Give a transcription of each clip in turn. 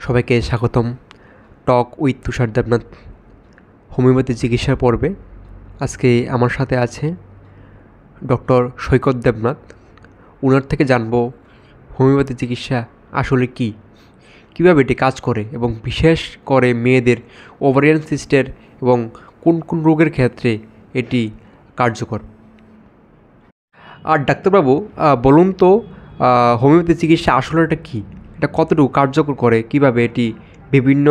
সবাইকে স্বাগতম talk with Tushar Debnath homeopathy চিকিৎসা পর্বে। আজকে আমার সাথে আছে ডক্টর সৈকত দেবনাথ। ওনার থেকে জানবো হোমিওপ্যাথি চিকিৎসা আসলে কী, কীভাবে এটি কাজ করে এবং বিশেষ করে মেয়েদের ওভারিয়ান সিস্টের এবং কোন কোন রোগের ক্ষেত্রে এটি কার্যকর। আর ডাক্তারবাবু বলুন তো, হোমিওপ্যাথি চিকিৎসা আসলে এটা কী, এটা কতটুকু কার্যকর করে, কীভাবে এটি বিভিন্ন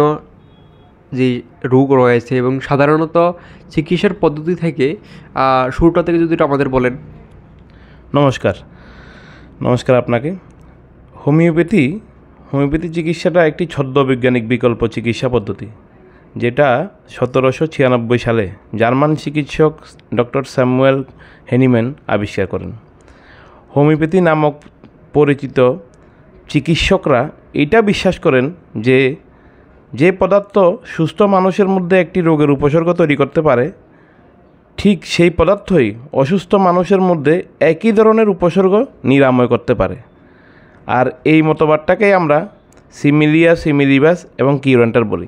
যে রোগ রয়েছে এবং সাধারণত চিকিৎসার পদ্ধতি থেকে শুরুটা থেকে যদি এটা আমাদের বলেন। নমস্কার আপনাকে। হোমিওপ্যাথি চিকিৎসাটা একটি ছদ্মবৈজ্ঞানিক বিকল্প চিকিৎসা পদ্ধতি, যেটা 1796 সালে জার্মান চিকিৎসক ডক্টর স্যামুয়েল হেনিম্যান আবিষ্কার করেন। হোমিওপ্যাথি নামক পরিচিত চিকিৎসকরা এটা বিশ্বাস করেন যে পদার্থ সুস্থ মানুষের মধ্যে একটি রোগের উপসর্গ তৈরি করতে পারে, ঠিক সেই পদার্থই অসুস্থ মানুষের মধ্যে একই ধরনের উপসর্গ নিরাময় করতে পারে। আর এই মতবাদটাকেই আমরা সিমিলিয়া সিমিলিবাস এবং কিউরেন্টার বলি।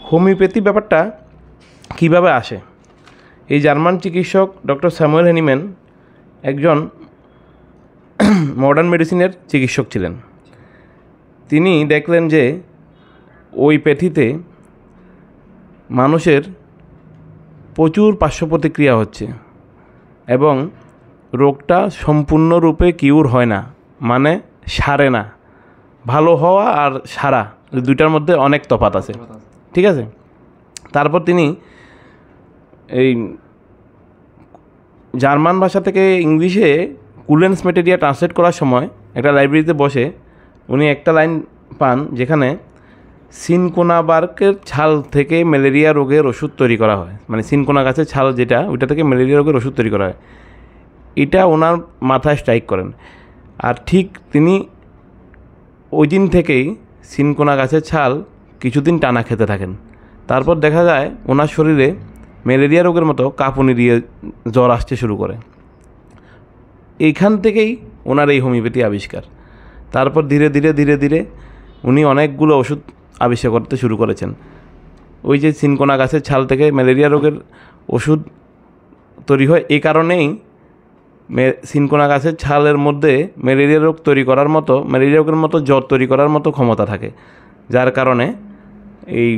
হোমিওপ্যাথি ব্যাপারটা কিভাবে আসে? এই জার্মান চিকিৎসক ডক্টর স্যামুয়েল হেনিম্যান একজন মডার্ন মেডিসিনের চিকিৎসক ছিলেন। তিনি দেখলেন যে ওই প্যাথিতে মানুষের প্রচুর পার্শ্ব প্রতিক্রিয়া হচ্ছে এবং রোগটা সম্পূর্ণরূপে কিউর হয় না, মানে সারে না। ভালো হওয়া আর সারা দুইটার মধ্যে অনেক তফাৎ আছে, ঠিক আছে। তারপর তিনি এই জার্মান ভাষা থেকে ইংলিশে কুলেন্স ম্যাটেরিয়া ট্রান্সলেট করার সময় একটা লাইব্রেরিতে বসে উনি একটা লাইন পান, যেখানে সিনকোনাবার্কের ছাল থেকে ম্যালেরিয়া রোগের ওষুধ তৈরি করা হয়, মানে সিনকোনা গাছের ছাল যেটা, ওইটা থেকে ম্যালেরিয়া রোগের ওষুধ তৈরি করা হয়। এটা ওনার মাথায় স্ট্রাইক করেন। আর ঠিক তিনি ওই দিন থেকেই সিনকোনা গাছের ছাল কিছুদিন টানা খেতে থাকেন। তারপর দেখা যায় ওনার শরীরে ম্যালেরিয়া রোগের মতো কাঁপুনি দিয়ে জ্বর আসতে শুরু করে। এইখান থেকেই ওনার এই হোমিওপ্যাথি আবিষ্কার। তারপর ধীরে ধীরে উনি অনেকগুলো ওষুধ আবিষ্কার করতে শুরু করেছেন। ওই যে সিনকোনা গাছের ছাল থেকে ম্যালেরিয়া রোগের ওষুধ তৈরি হয়, এই কারণেই সিনকোনা গাছের ছালের মধ্যে ম্যালেরিয়া রোগ তৈরি করার মতো, ম্যালেরিয়া রোগের মতো জ্বর তৈরি করার মতো ক্ষমতা থাকে, যার কারণে এই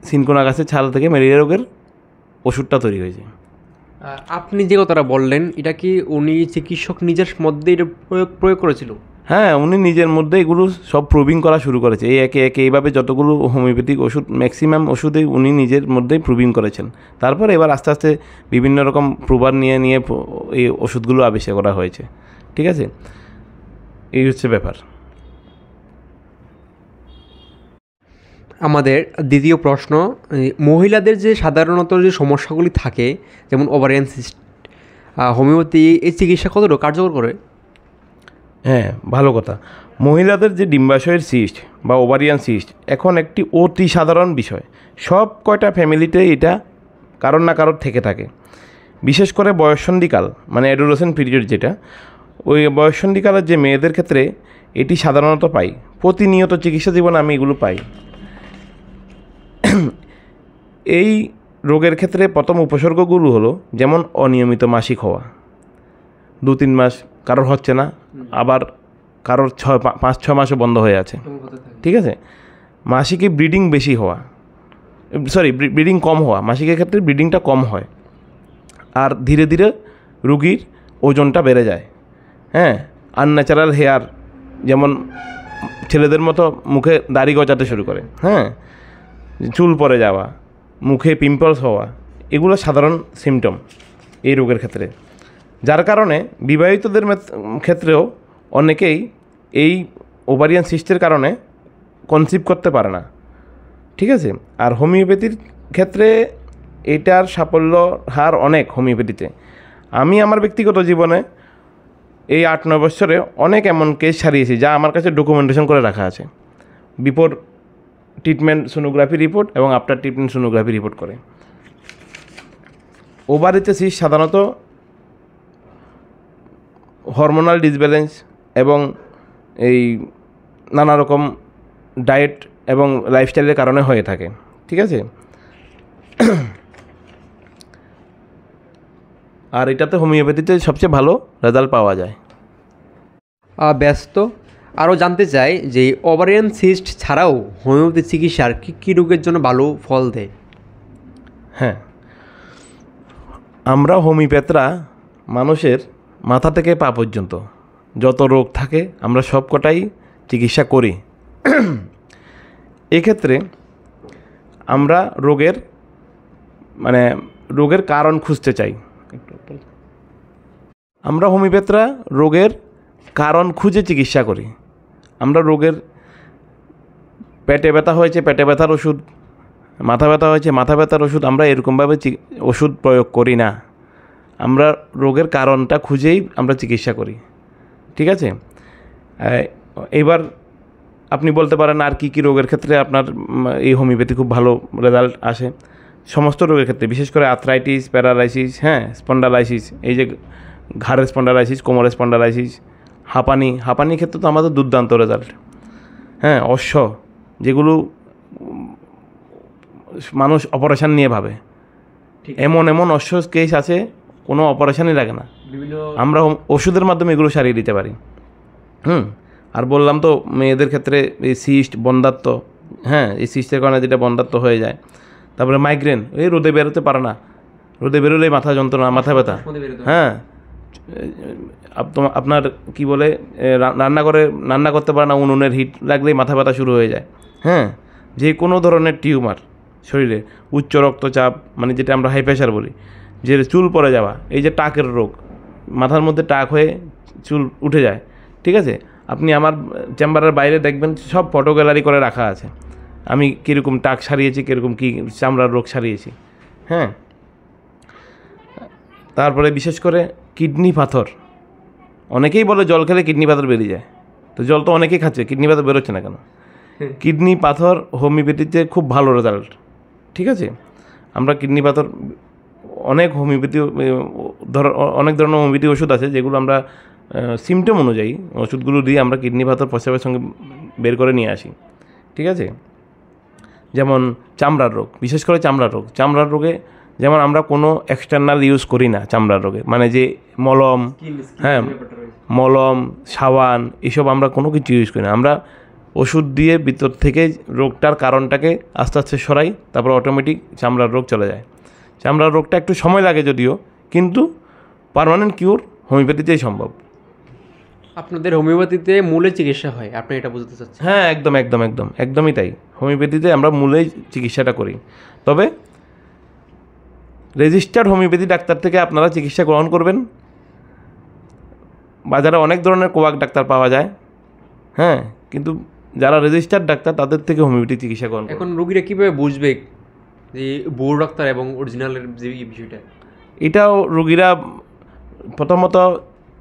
সিনকোনা গাছের ছাল থেকে ম্যালেরিয়া রোগের ওষুধটা তৈরি হয়েছে। আপনি যে কথাটা বললেন, এটা কি উনি চিকিৎসক নিজের মধ্যে এটা প্রয়োগ করেছিল? হ্যাঁ, উনি নিজের মধ্যে এগুলো সব প্রুভিং করা শুরু করেছে। এই একে এইভাবে যতগুলো হোমিওপ্যাথিক ওষুধ, ম্যাক্সিমাম ওষুধেই উনি নিজের মধ্যেই প্রুভিং করেছেন। তারপর এবার আস্তে আস্তে বিভিন্ন রকম প্রুভার নিয়ে এই ওষুধগুলো আবিষ্কার করা হয়েছে, ঠিক আছে। এই হচ্ছে ব্যাপার। আমাদের দ্বিতীয় প্রশ্ন, মহিলাদের যে সাধারণত যে সমস্যাগুলি থাকে, যেমন ওভারিয়ান সিস্ট, হোমিওপ্যাথি এই চিকিৎসা কতটা কার্যকর করে? হ্যাঁ, ভালো কথা। মহিলাদের যে ডিম্বাশয়ের সিস্ট বা ওভারিয়ান সিস্ট এখন একটি অতি সাধারণ বিষয়। সব কয়টা ফ্যামিলিতে এটা কারোর না কারোর থেকে থাকে। বিশেষ করে বয়ঃসন্ধিকাল, মানে অ্যাডোলেসেন্ট পিরিয়ড যেটা, ওই বয়ঃসন্ধিকালের যে মেয়েদের ক্ষেত্রে এটি সাধারণত পাই। প্রতিনিয়ত চিকিৎসা জীবনে আমি এগুলো পাই। এই রোগের ক্ষেত্রে প্রথম উপসর্গগুলো হলো যেমন অনিয়মিত মাসিক হওয়া, 2-3 মাস কারোর হচ্ছে না, আবার কারোর 5-6 মাসও বন্ধ হয়ে আছে, ঠিক আছে। মাসিকে ব্লিডিং বেশি হওয়া, ব্লিডিং কম হওয়া, মাসিকের ক্ষেত্রে ব্লিডিংটা কম হয়। আর ধীরে ধীরে রুগীর ওজনটা বেড়ে যায়। হ্যাঁ, আনন্যাচারাল হেয়ার, যেমন ছেলেদের মতো মুখে দাড়ি গজাতে শুরু করে, হ্যাঁ, চুল পড়ে যাওয়া, মুখে পিম্পলস হওয়া, এগুলো সাধারণ সিমটম এই রোগের ক্ষেত্রে। যার কারণে বিবাহিতদের ক্ষেত্রেও অনেকেই এই ওভারিয়ান সিস্টের কারণে কনসিভ করতে পারে না, ঠিক আছে। আর হোমিওপ্যাথির ক্ষেত্রে এটার সাফল্য হার অনেক হোমিওপ্যাথিতে। আমি আমার ব্যক্তিগত জীবনে এই 8-9 বছরে অনেক এমন কেস সারিয়েছি যা আমার কাছে ডকুমেন্টেশন করে রাখা আছে, বিফোর ট্রিটমেন্ট সোনোগ্রাফি রিপোর্ট এবং আফটার ট্রিটমেন্ট সোনোগ্রাফি রিপোর্ট করে। ওভারিতে সিস্ট সাধারণত হরমোনাল ডিসব্যালেন্স এবং এই নানা রকম ডায়েট এবং লাইফস্টাইলের কারণে হয়ে থাকে, ঠিক আছে। আর এটাতে হোমিওপ্যাথিতে সবচেয়ে ভালো রেজাল্ট পাওয়া যায়। ব্যস্ত আরও জানতে চাই যে ওভারিয়ান সিস্ট ছাড়াও হোমিওপ্যাথি চিকিৎসার কী কী রোগের জন্য ভালো ফল দেয়? হ্যাঁ, আমরা হোমিওপ্যাথরা মানুষের মাথা থেকে পা পর্যন্ত যত রোগ থাকে আমরা সব কটাই চিকিৎসা করি। এক্ষেত্রে আমরা রোগের কারণ খুঁজতে চাই। আমরা হোমিওপ্যাথরা রোগের কারণ খুঁজে চিকিৎসা করি। আমরা রোগের পেটে ব্যথা হয়েছে পেটে ব্যথার ওষুধ, মাথা ব্যথা হয়েছে মাথা ব্যথার ওষুধ, আমরা এরকমভাবে ওষুধ প্রয়োগ করি না। আমরা রোগের কারণটা খুঁজেই আমরা চিকিৎসা করি, ঠিক আছে। এবার আপনি বলতে পারেন আর কি রোগের ক্ষেত্রে আপনার এই হোমিওপ্যাথি খুব ভালো রেজাল্ট আসে? সমস্ত রোগের ক্ষেত্রে, বিশেষ করে আর্থ্রাইটিস, প্যারালাইসিস, হ্যাঁ, স্পন্ডালাইসিস, এই যে ঘাড়ের স্পন্ডালাইসিস, কোমরের স্পন্ডালাইসিস, হাঁপানির ক্ষেত্রে তো আমাদের দুর্দান্ত রেজাল্ট। হ্যাঁ, অশ্ব, যেগুলো মানুষ অপারেশান নিয়ে ভাবে, এমন অশ্ব কেস আছে কোনো অপারেশানই লাগে না, আমরা ওষুধের মাধ্যমে এগুলো সারিয়ে দিতে পারি। আর বললাম তো মেয়েদের ক্ষেত্রে এই সিস্ট, বন্ধাত্ব, হ্যাঁ, এই সিস্টের কারণে যেটা বন্ধাত্ব হয়ে যায়। তারপরে মাইগ্রেন, এই রোদে বেরোতে পারে না, রোদে বেরোলেই মাথা যন্ত্রণা, মাথা ব্যথা। হ্যাঁ, আপনার কি বলে রান্না করতে পারে না, উনুনের হিট লাগলেই মাথা ব্যথা শুরু হয়ে যায়। হ্যাঁ, যে কোনো ধরনের টিউমার শরীরে, উচ্চ রক্তচাপ, মানে যেটা আমরা হাই প্রেশার বলি, যে চুল পড়ে যাওয়া, এই যে টাকের রোগ, মাথার মধ্যে টাক হয়ে চুল উঠে যায়, ঠিক আছে। আপনি আমার চেম্বারের বাইরে দেখবেন সব ফটো গ্যালারি করে রাখা আছে, আমি কীরকম টাক সারিয়েছি, কীরকম কী চামড়ার রোগ সারিয়েছি। হ্যাঁ, তারপরে বিশেষ করে কিডনি পাথর, অনেকেই বলে জল খেলে কিডনি পাথর বেরিয়ে যায়, তো জল তো অনেকেই খাচ্ছে, কিডনি পাথর বেরোচ্ছে না কেন? কিডনি পাথর হোমিওপ্যাথিতে খুব ভালো রেজাল্ট, ঠিক আছে। আমরা কিডনি পাথর অনেক ধরনের হোমিওপ্যাথি ওষুধ আছে যেগুলো আমরা সিমটম অনুযায়ী ওষুধগুলো দিয়ে আমরা কিডনি পাথর প্রস্রাবের সঙ্গে বের করে নিয়ে আসি, ঠিক আছে। যেমন চামড়ার রোগ, বিশেষ করে চামড়ার রোগে যেমন আমরা কোনো এক্সটার্নাল ইউজ করি না চামড়ার রোগে, মানে যে মলম, হ্যাঁ, মলম, সাবান, এসব আমরা কোনো কিছু ইউজ করি না। আমরা ওষুধ দিয়ে ভিতর থেকে রোগটার কারণটাকে আস্তে আস্তে সরাই, তারপর অটোমেটিক চামড়ার রোগ চলে যায়। চামড়ার রোগটা একটু সময় লাগে যদিও, কিন্তু পার্মানেন্ট কিউর হোমিওপ্যাথিতেই সম্ভব। আপনাদের হোমিওপ্যাথিতে মূলে চিকিৎসা হয়, আপনি এটা বুঝতে চাচ্ছেন? হ্যাঁ, একদমই তাই। হোমিওপ্যাথিতে আমরা মূলেই চিকিৎসাটা করি, তবে রেজিস্টার্ড হোমিওপ্যাথি ডাক্তার থেকে আপনারা চিকিৎসা গ্রহণ করবেন। বাজারে অনেক ধরনের কোয়াক ডাক্তার পাওয়া যায়, হ্যাঁ, কিন্তু যারা রেজিস্টার্ড ডাক্তার তাদের থেকে হোমিওপ্যাথি চিকিৎসা গ্রহণ। এখন রোগীরা কীভাবে বুঝবে যে বড় ডাক্তার এবং অরিজিনালের যে বিষয়টা? এটাও রোগীরা প্রথমত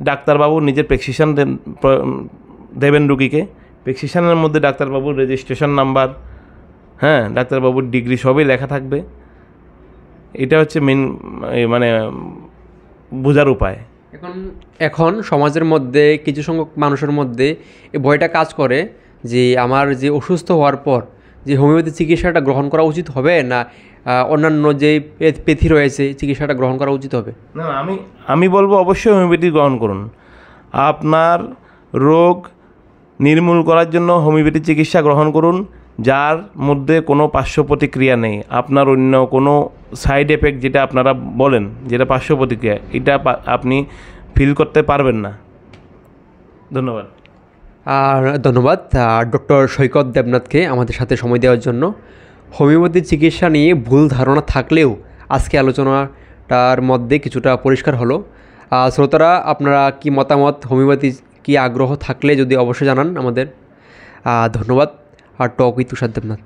ডাক্তারবাবু নিজের প্রেসক্রিপশন দেবেন রুগীকে, প্রেসক্রিপশনের মধ্যে ডাক্তারবাবুর রেজিস্ট্রেশন নাম্বার, হ্যাঁ, ডাক্তারবাবুর ডিগ্রি সবই লেখা থাকবে। এটা হচ্ছে মেন মানে বোঝার উপায়। এখন সমাজের মধ্যে কিছু সংখ্যক মানুষের মধ্যে এই ভয়টা কাজ করে যে আমার যে অসুস্থ হওয়ার পর যে হোমিওপ্যাথি চিকিৎসাটা গ্রহণ করা উচিত হবে না অন্যান্য যে পেথি রয়েছে চিকিৎসাটা গ্রহণ করা উচিত হবে? না, আমি বলবো অবশ্যই হোমিওপ্যাথি গ্রহণ করুন। আপনার রোগ নির্মূল করার জন্য হোমিওপ্যাথি চিকিৎসা গ্রহণ করুন, যার মধ্যে কোনো পার্শ্ব প্রতিক্রিয়া নেই। আপনার অন্য কোনো সাইড এফেক্ট যেটা আপনারা বলেন যেটা পার্শ্ব প্রতিক্রিয়া, এটা আপনি ফিল করতে পারবেন না। ধন্যবাদ। আর ধন্যবাদ ডক্টর সৈকত দেবনাথকে আমাদের সাথে সময় দেওয়ার জন্য। হোমিওপ্যাথি চিকিৎসা নিয়ে ভুল ধারণা থাকলেও আজকে আলোচনাটার মধ্যে কিছুটা পরিষ্কার হলো। শ্রোতারা, আপনারা কি মতামত, হোমিওপ্যাথি কি আগ্রহ থাকলে যদি অবশ্যই জানান আমাদের। ধন্যবাদ। আর টক উইথ তুষার দেবনাথ।